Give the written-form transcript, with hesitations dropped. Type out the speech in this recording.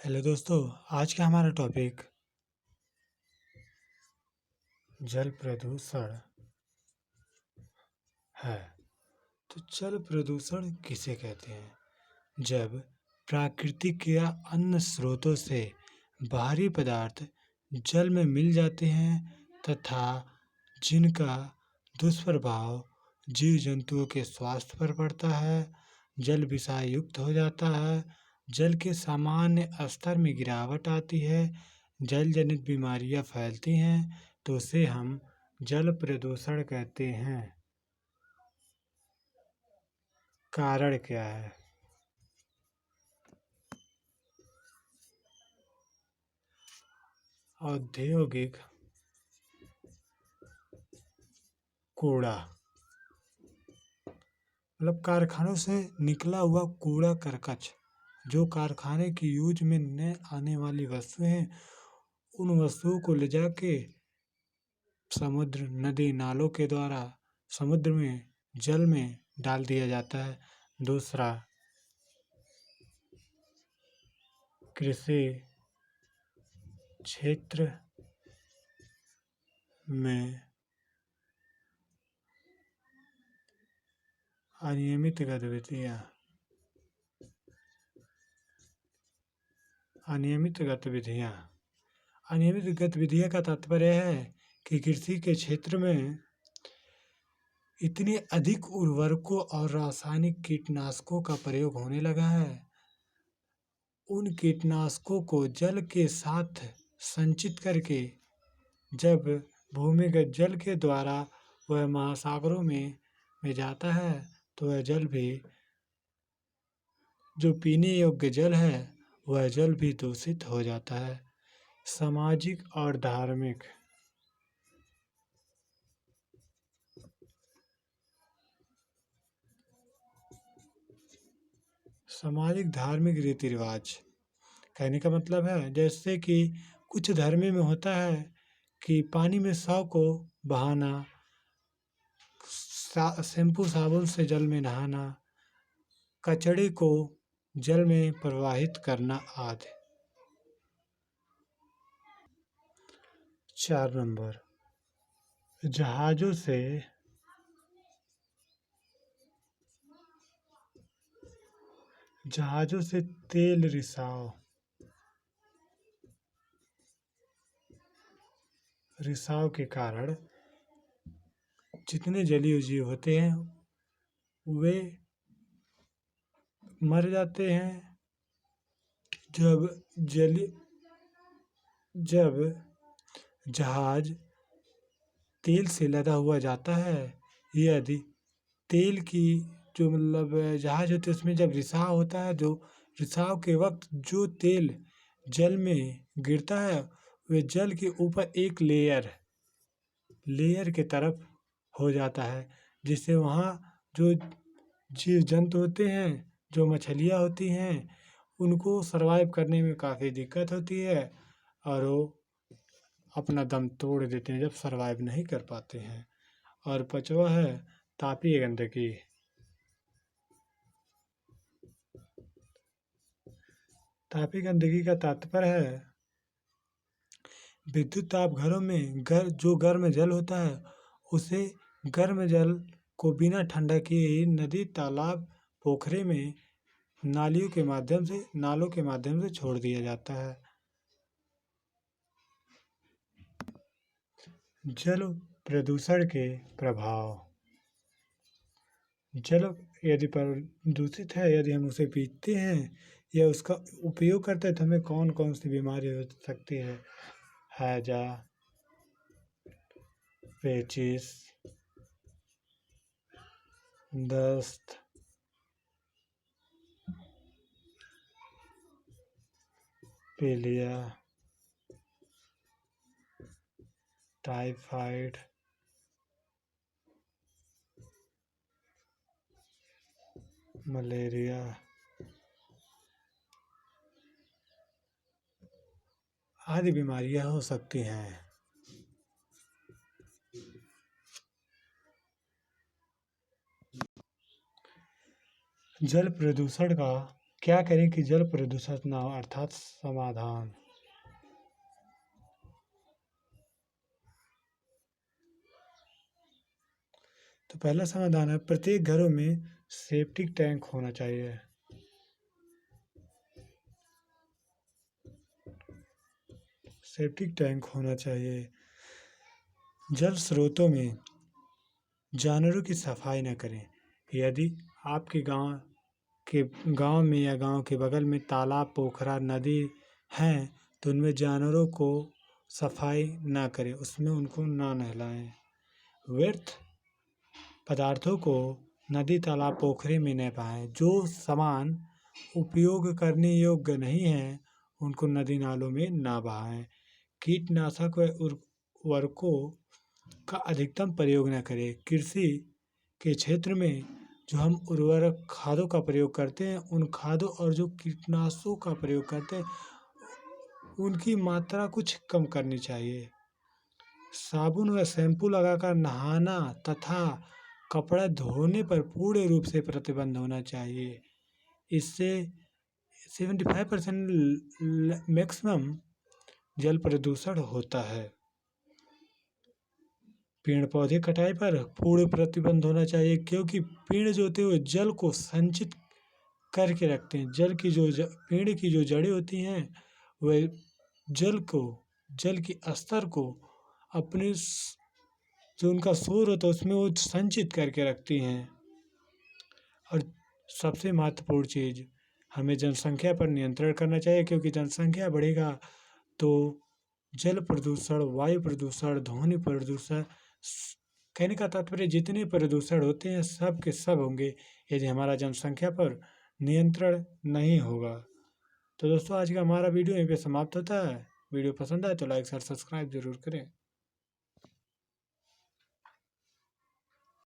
Hello दोस्तों। आज का हमारा टॉपिक जल प्रदूषण है। तो जल प्रदूषण किसे कहते हैं? जब प्राकृतिक या अन्य स्रोतों से बाहरी पदार्थ जल में मिल जाते हैं तथा जिनका दुष्प्रभाव जीव जंतुओं के स्वास्थ्य पर पड़ता है, जल विषाक्त युक्त हो जाता है, जल के सामान्य स्तर में गिरावट आती है, जल जनित बीमारियां फैलती हैं, तो उसे हम जल प्रदूषण कहते हैं। कारण क्या है? औद्योगिक कूड़ा, मतलब कारखानों से निकला हुआ कूड़ा करकट, जो कारखाने की यूज में न आने वाली वस्तुएं हैं, उन वस्तुओं को ले जाके समुद्र, नदी, नालों के द्वारा समुद्र में, जल में डाल दिया जाता है। दूसरा, कृषि क्षेत्र में अनियमित गतिविधियां अनियमित गतिविधियां का तात्पर्य है कि कृषि के क्षेत्र में इतने अधिक उर्वरकों और रासायनिक कीटनाशकों का प्रयोग होने लगा है। उन कीटनाशकों को जल के साथ संचित करके जब भूमिगत जल के द्वारा वह महासागरों में जाता है, तो वह जल भी, जो पीने योग्य जल है, वह जल भी दूषित हो जाता है। सामाजिक और धार्मिक, सामाजिक धार्मिक रीति रिवाज कहने का मतलब है, जैसे कि कुछ धर्म में होता है कि पानी में शव को बहाना, शैम्पू साबुन से जल में नहाना, कचड़े को जल में प्रवाहित करना आदि। 4 नंबर, जहाजों से तेल रिसाव के कारण जितने जलीय जीव होते हैं वे मर जाते हैं। जब जहाज तेल से लदा हुआ जाता है, यदि तेल की जो मतलब जहाज होते हैं उसमें जब रिसाव होता है, जो रिसाव के वक्त जो तेल जल में गिरता है, वह जल के ऊपर एक लेयर के तरफ हो जाता है, जिससे वहाँ जो जीव जंतु होते हैं, जो मछलियाँ होती हैं, उनको सरवाइव करने में काफ़ी दिक्कत होती है और वो अपना दम तोड़ देते हैं जब सरवाइव नहीं कर पाते हैं। और 5वां है तापीय गंदगी। तापीय गंदगी का तात्पर्य है विद्युत ताप घरों में जो गर्म जल होता है, उसे गर्म जल को बिना ठंडा किए नदी, तालाब, पोखरे में नालों के माध्यम से छोड़ दिया जाता है। जल प्रदूषण के प्रभाव। जल यदि प्रदूषित है, यदि हम उसे पीते हैं या उसका उपयोग करते हैं, तो हमें कौन कौन सी बीमारी हो सकती है? हैजा, पेचिस, दस्त, पीलिया, टाइफाइड, मलेरिया आदि बीमारियां हो सकती हैं। जल प्रदूषण का क्या करें कि जल प्रदूषण ना हो, अर्थात समाधान। तो पहला समाधान है, प्रत्येक घरों में सेप्टिक टैंक होना चाहिए। सेप्टिक टैंक होना चाहिए। जल स्रोतों में जानवरों की सफाई न करें। यदि आपके गांव में या गांव के बगल में तालाब, पोखरा, नदी हैं तो उनमें जानवरों को सफाई ना करें, उसमें उनको ना नहलाएं। व्यर्थ पदार्थों को नदी, तालाब, पोखरे में न बहाएं। जो सामान उपयोग करने योग्य नहीं है उनको नदी नालों में ना बहाएं। कीटनाशक व उर्वरकों का अधिकतम प्रयोग न करें। कृषि के क्षेत्र में जो हम उर्वरक खादों का प्रयोग करते हैं, उन खादों और जो कीटनाशकों का प्रयोग करते हैं उनकी मात्रा कुछ कम करनी चाहिए। साबुन व शैम्पू लगाकर नहाना तथा कपड़ा धोने पर पूर्ण रूप से प्रतिबंध होना चाहिए। इससे 75% मैक्सिमम जल प्रदूषण होता है। पेड़ पौधे कटाई पर पूर्ण प्रतिबंध होना चाहिए, क्योंकि पेड़ जो होते हैं वो जल को संचित करके रखते हैं। पेड़ की जो जड़ें होती हैं वह जल के स्तर को अपने जो उनका स्रोत होता है उसमें वो संचित करके रखती हैं। और सबसे महत्वपूर्ण चीज़, हमें जनसंख्या पर नियंत्रण करना चाहिए, क्योंकि जनसंख्या बढ़ेगा तो जल प्रदूषण, वायु प्रदूषण, ध्वनि प्रदूषण, कहने का तात्पर्य जितने प्रदूषण होते हैं सब के सब होंगे यदि हमारा जनसंख्या पर नियंत्रण नहीं होगा। तो दोस्तों आज का हमारा वीडियो यहीं पे समाप्त होता है। वीडियो पसंद आए तो लाइक शेयर सब्सक्राइब जरूर करें।